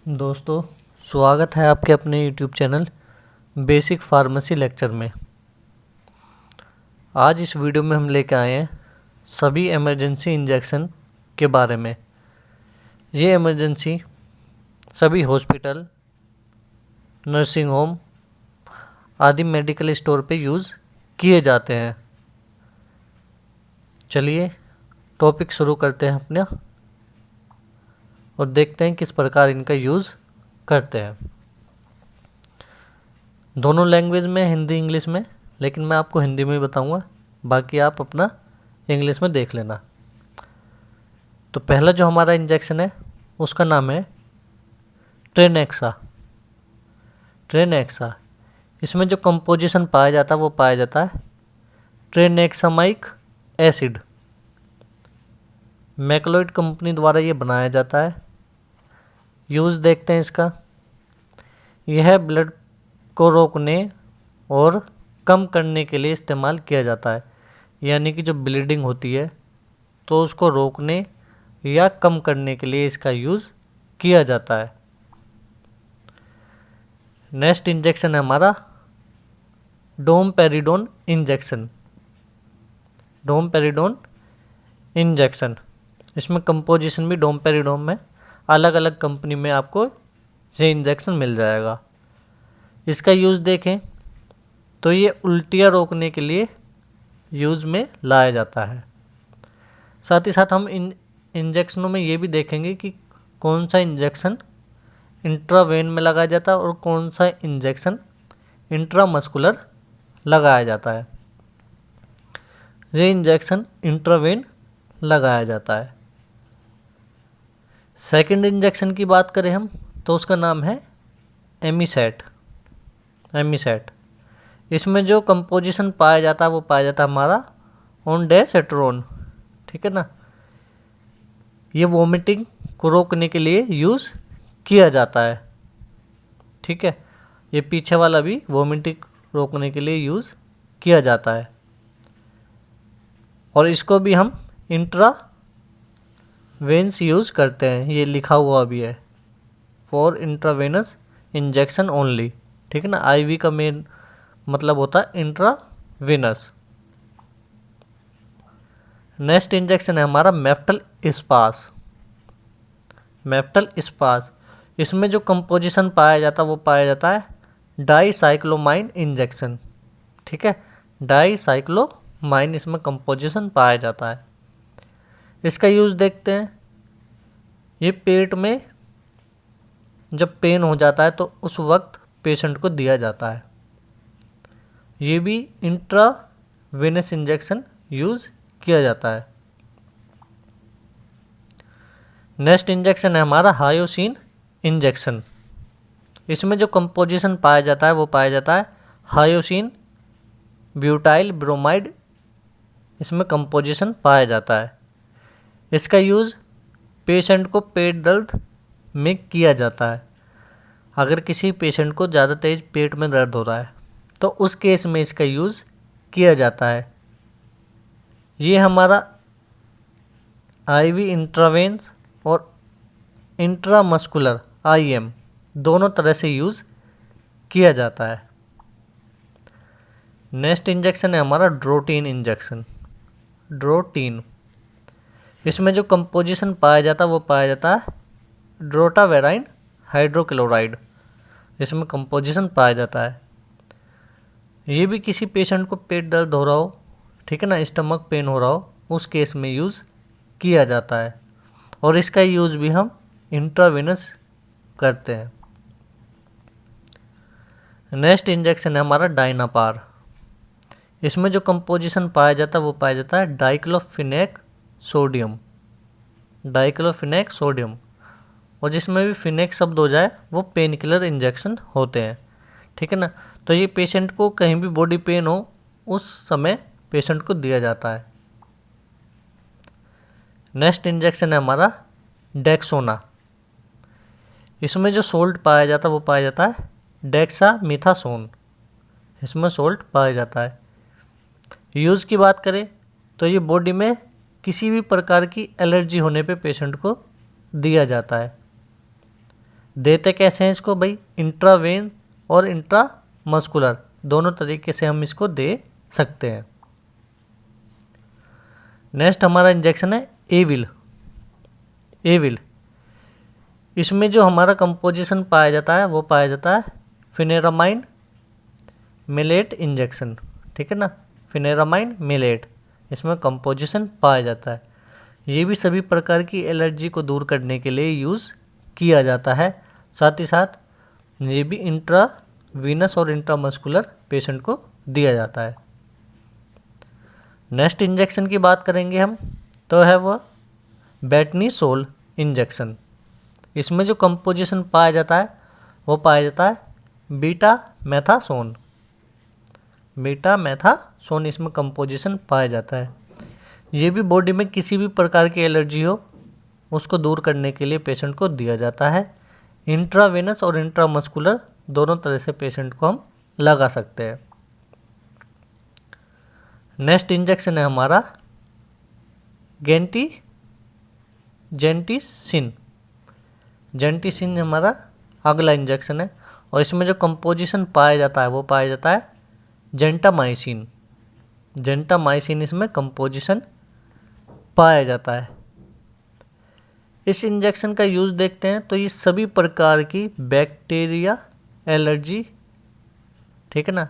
दोस्तों, स्वागत है आपके अपने YouTube channel basic pharmacy lecture में। आज इस वीडियो में हम लेकर आए हैं सभी इमरजेंसी इंजेक्शन के बारे में। ये इमरजेंसी सभी हॉस्पिटल, नर्सिंग होम आदि मेडिकल स्टोर पे यूज़ किए जाते हैं। चलिए टॉपिक शुरू करते हैं अपना और देखते हैं किस प्रकार इनका यूज़ करते हैं। दोनों लैंग्वेज में, हिंदी इंग्लिश में, लेकिन मैं आपको हिंदी में बताऊंगा, बाकी आप अपना इंग्लिश में देख लेना। तो पहला जो हमारा इंजेक्शन है उसका नाम है ट्रेनेक्सा। इसमें जो कंपोजिशन पाया जाता है वो पाया जाता है ट्रेनेक्सामाइक एसिड। मैक्लोइड कंपनी द्वारा ये बनाया जाता है। यूज़ देखते हैं इसका। यह ब्लड को रोकने और कम करने के लिए इस्तेमाल किया जाता है, यानी कि जो ब्लीडिंग होती है तो उसको रोकने या कम करने के लिए इसका यूज़ किया जाता है। नेक्स्ट इंजेक्शन है हमारा डोमपेरिडोन इंजेक्शन। इसमें कंपोजिशन भी डोमपेरिडोन में अलग अलग कंपनी में आपको ये इंजेक्शन मिल जाएगा। इसका यूज़ देखें तो ये उल्टियाँ रोकने के लिए यूज़ में लाया जाता है। साथ ही साथ हम इन इंजेक्शनों में ये भी देखेंगे कि कौन सा इंजेक्शन इंट्रावेन में लगाया जाता है और कौन सा इंजेक्शन इंट्रामस्कुलर लगाया जाता है। ये इंजेक्शन इंट्रावेन लगाया जाता है। सेकंड इंजेक्शन की बात करें हम तो उसका नाम है एमिसेट। इसमें जो कंपोजिशन पाया जाता है वो पाया जाता है हमारा ओंडेसेट्रोन, ठीक है ना। ये वोमिटिंग को रोकने के लिए यूज़ किया जाता है, ठीक है। ये पीछे वाला भी वोमिटिंग रोकने के लिए यूज़ किया जाता है और इसको भी हम इंट्रावेन्स यूज़ करते हैं। ये लिखा हुआ भी है फॉर इंट्रावेनस इंजेक्शन ओनली, ठीक है ना। आईवी का मेन मतलब होता है इंट्रावेनस। नेक्स्ट इंजेक्शन है हमारा मेफ्टल स्पास। इसमें जो कंपोजिशन पाया जाता है वो पाया जाता है डाईसाइक्लोमाइन इंजेक्शन, ठीक है। डाईसाइक्लोमाइन इसमें कंपोजिशन पाया जाता है। इसका यूज़ देखते हैं। ये पेट में जब पेन हो जाता है तो उस वक्त पेशेंट को दिया जाता है। ये भी इंट्रावेनस इंजेक्शन यूज़ किया जाता है। नेक्स्ट इंजेक्शन है हमारा हायोसिन इंजेक्शन। इसमें जो कंपोजिशन पाया जाता है वो पाया जाता है हायोसिन ब्यूटाइल ब्रोमाइड, इसमें कंपोजिशन पाया जाता है। इसका यूज़ पेशेंट को पेट दर्द में किया जाता है। अगर किसी पेशेंट को ज़्यादा तेज पेट में दर्द हो रहा है तो उस केस में इसका यूज़ किया जाता है। ये हमारा आईवी इंट्रावेन्स और इंट्रामस्कुलर आईएम दोनों तरह से यूज़ किया जाता है। नेक्स्ट इंजेक्शन है हमारा ड्रोटीन इंजेक्शन। इसमें जो कंपोजिशन पाया जाता है वो पाया जाता है ड्रोटावेराइन हाइड्रोक्लोराइड, इसमें कंपोजिशन पाया जाता है। ये भी किसी पेशेंट को पेट दर्द हो रहा हो, ठीक है ना, स्टमक पेन हो रहा हो, उस केस में यूज़ किया जाता है और इसका यूज़ भी हम इंट्रावेनस करते हैं। नेक्स्ट इंजेक्शन है हमारा डायनापार। इसमें जो कंपोजिशन पाया जाता है वो पाया जाता है डाइक्लोफिनेक सोडियम, और जिसमें भी फिनेक शब्द हो जाए वो पेन किलर इंजेक्शन होते हैं, ठीक है ना। तो ये पेशेंट को कहीं भी बॉडी पेन हो उस समय पेशेंट को दिया जाता है। नेक्स्ट इंजेक्शन है हमारा डेक्सोना। इसमें जो सोल्ट पाया जाता है वो पाया जाता है डेक्सामेथासोन, इसमें सोल्ट पाया जाता है। यूज़ की बात करें तो ये बॉडी में किसी भी प्रकार की एलर्जी होने पे पेशेंट को दिया जाता है। देते कैसे हैं इसको भाई, इंट्रावेन और इंट्रामस्कुलर दोनों तरीके से हम इसको दे सकते हैं। नेक्स्ट हमारा इंजेक्शन है एविल। एविल, इसमें जो हमारा कंपोजिशन पाया जाता है वो पाया जाता है फिनेरामाइन मिलेट इंजेक्शन, ठीक है ना, फिनेरामाइन मिलेट इसमें कंपोजिशन पाया जाता है। ये भी सभी प्रकार की एलर्जी को दूर करने के लिए यूज़ किया जाता है। साथ ही साथ ये भी इंट्रावीनस और इंट्रामस्कुलर पेशेंट को दिया जाता है। नेक्स्ट इंजेक्शन की बात करेंगे हम, तो है वह बेटनीसोल इंजेक्शन। इसमें जो कंपोजिशन पाया जाता है वो पाया जाता है बीटा मैथासोन। बीटा मैथासोन इसमें कंपोजिशन पाया जाता है। ये भी बॉडी में किसी भी प्रकार की एलर्जी हो उसको दूर करने के लिए पेशेंट को दिया जाता है। इंट्रावेनस और इंट्रामस्कुलर दोनों तरह से पेशेंट को हम लगा सकते हैं। नेक्स्ट इंजेक्शन है हमारा जेंटिसिन। जेंटिसिन हमारा अगला इंजेक्शन है और इसमें जो कंपोजिशन पाया जाता है वो पाया जाता है जेंटामाइसिन। जेंटामाइसिन इसमें कंपोजिशन पाया जाता है। इस इंजेक्शन का यूज़ देखते हैं तो ये सभी प्रकार की बैक्टीरिया एलर्जी, ठीक है ना,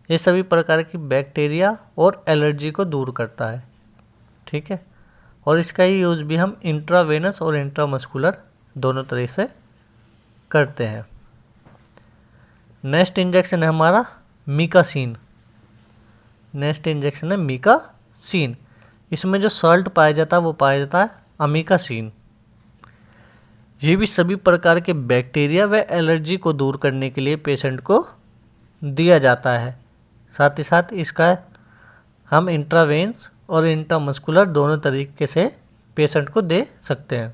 ये सभी प्रकार की बैक्टीरिया और एलर्जी को दूर करता है, ठीक है। और इसका ही यूज़ भी हम इंट्रावेनस और इंट्रामस्कुलर दोनों तरह से करते हैं। नेक्स्ट इंजेक्शन है हमारा मिकासीन। नेक्स्ट इंजेक्शन है मिकासीन। इसमें जो सॉल्ट पाया जाता है वो पाया जाता है अमीकासीन। ये भी सभी प्रकार के बैक्टीरिया व एलर्जी को दूर करने के लिए पेशेंट को दिया जाता है। साथ ही साथ इसका हम इंट्रावेन्स और इंट्रामस्कुलर दोनों तरीके से पेशेंट को दे सकते हैं।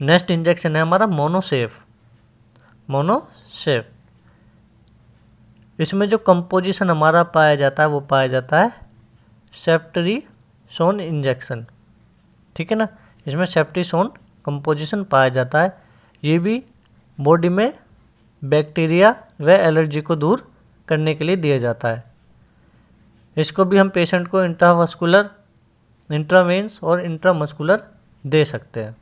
नेक्स्ट इंजेक्शन है हमारा मोनोसेफ। मोनोसेफ, इसमें जो कंपोजिशन हमारा पाया जाता है वो पाया जाता है सेफ्ट्रिसोन इंजेक्शन, ठीक है ना। इसमें सेफ्ट्रिसोन कंपोजिशन पाया जाता है। ये भी बॉडी में बैक्टीरिया व एलर्जी को दूर करने के लिए दिया जाता है। इसको भी हम पेशेंट को इंट्रावास्कुलर, इंट्रावेन्स और इंट्रामस्कुलर दे सकते हैं।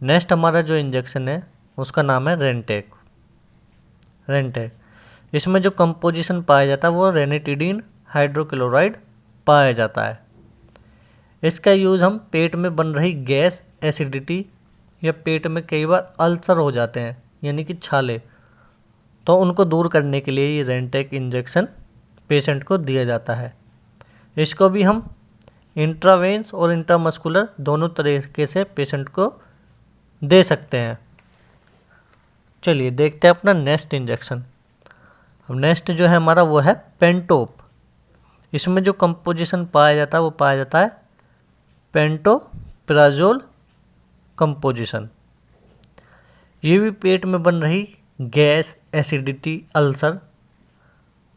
नेक्स्ट हमारा जो इंजेक्शन है उसका नाम है रेंटेक। रेंटेक, इसमें जो कंपोजिशन पाया जाता है वो रेनिटिडीन हाइड्रोक्लोराइड पाया जाता है। इसका यूज़ हम पेट में बन रही गैस, एसिडिटी या पेट में कई बार अल्सर हो जाते हैं यानी कि छाले, तो उनको दूर करने के लिए ये रेंटेक इंजेक्शन पेशेंट को दिया जाता है। इसको भी हम इंट्रावेन्स और इंट्रामस्कुलर दोनों तरीके से पेशेंट को दे सकते हैं। चलिए देखते हैं अपना नेक्स्ट इंजेक्शन। अब नेक्स्ट जो है हमारा वो है पेंटोप। इसमें जो कंपोजिशन पाया जाता है वो पाया जाता है पेंटोप्राजोल कंपोजिशन। ये भी पेट में बन रही गैस, एसिडिटी, अल्सर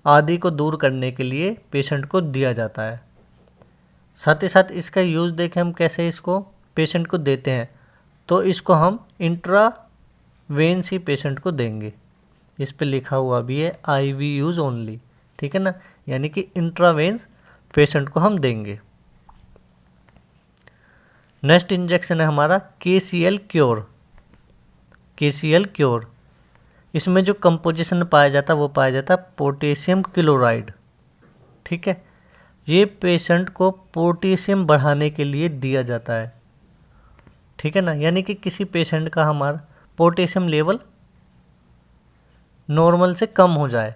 आदि को दूर करने के लिए पेशेंट को दिया जाता है। साथ ही साथ इसका यूज़ देखें हम कैसे इसको पेशेंट को देते हैं, तो इसको हम इंट्रावेन्स ही पेशेंट को देंगे। इस पे लिखा हुआ भी है आईवी यूज़ ओनली, ठीक है ना, यानी कि इंट्रावेन्स पेशेंट को हम देंगे। नेक्स्ट इंजेक्शन है हमारा KCl क्योर। KCl क्योर, इसमें जो कंपोजिशन पाया जाता है वो पाया जाता है पोटेशियम क्लोराइड, ठीक है। ये पेशेंट को पोटेशियम बढ़ाने के लिए दिया जाता है, ठीक है ना, यानी कि किसी पेशेंट का हमारा पोटेशियम लेवल नॉर्मल से कम हो जाए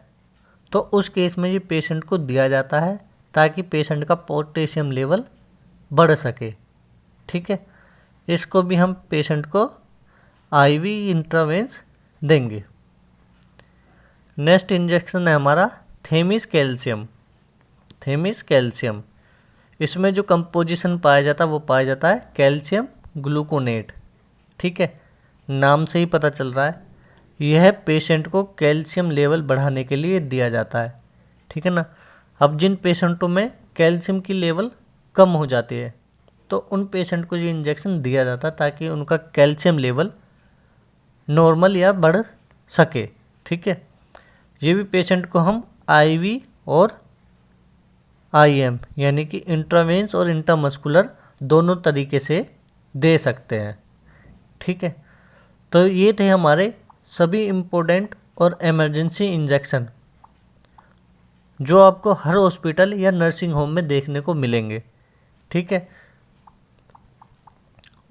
तो उस केस में ये पेशेंट को दिया जाता है ताकि पेशेंट का पोटेशियम लेवल बढ़ सके, ठीक है। इसको भी हम पेशेंट को आईवी इंट्रावेन्स देंगे। नेक्स्ट इंजेक्शन है हमारा थेमिस कैल्शियम। थेमिस कैल्शियम, इसमें जो कंपोजिशन पाया जाता है वो पाया जाता है कैल्शियम ग्लूकोनेट, ठीक है। नाम से ही पता चल रहा है यह पेशेंट को कैल्शियम लेवल बढ़ाने के लिए दिया जाता है, ठीक है ना। अब जिन पेशेंटों में कैल्शियम की लेवल कम हो जाती है तो उन पेशेंट को ये इंजेक्शन दिया जाता ताकि उनका कैल्शियम लेवल नॉर्मल या बढ़ सके। ठीक है, ये भी पेशेंट को हम आईवी और आईएम यानी कि इंट्रावेंस और इंट्रामस्कुलर दोनों तरीके से दे सकते हैं। ठीक है, तो ये थे हमारे सभी इम्पोर्टेंट और इमरजेंसी इंजेक्शन जो आपको हर हॉस्पिटल या नर्सिंग होम में देखने को मिलेंगे। ठीक है,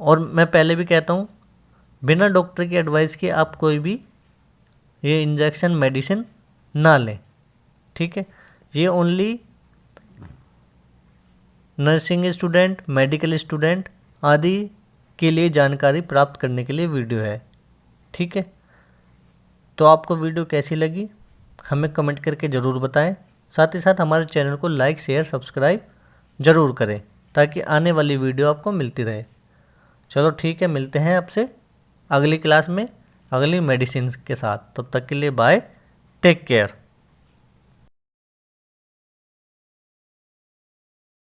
और मैं पहले भी कहता हूँ, बिना डॉक्टर की एडवाइस के आप कोई भी ये इंजेक्शन मेडिसिन ना लें। ठीक है, ये only nursing student, medical student आदि के लिए जानकारी प्राप्त करने के लिए वीडियो है। ठीक है, तो आपको वीडियो कैसी लगी हमें कमेंट करके ज़रूर बताएं। साथ ही साथ हमारे चैनल को लाइक, शेयर, सब्सक्राइब ज़रूर करें ताकि आने वाली वीडियो आपको मिलती रहे। चलो ठीक है, मिलते हैं आपसे अगली क्लास में अगली मेडिसिन के साथ। तब तक के लिए बाय, टेक केयर।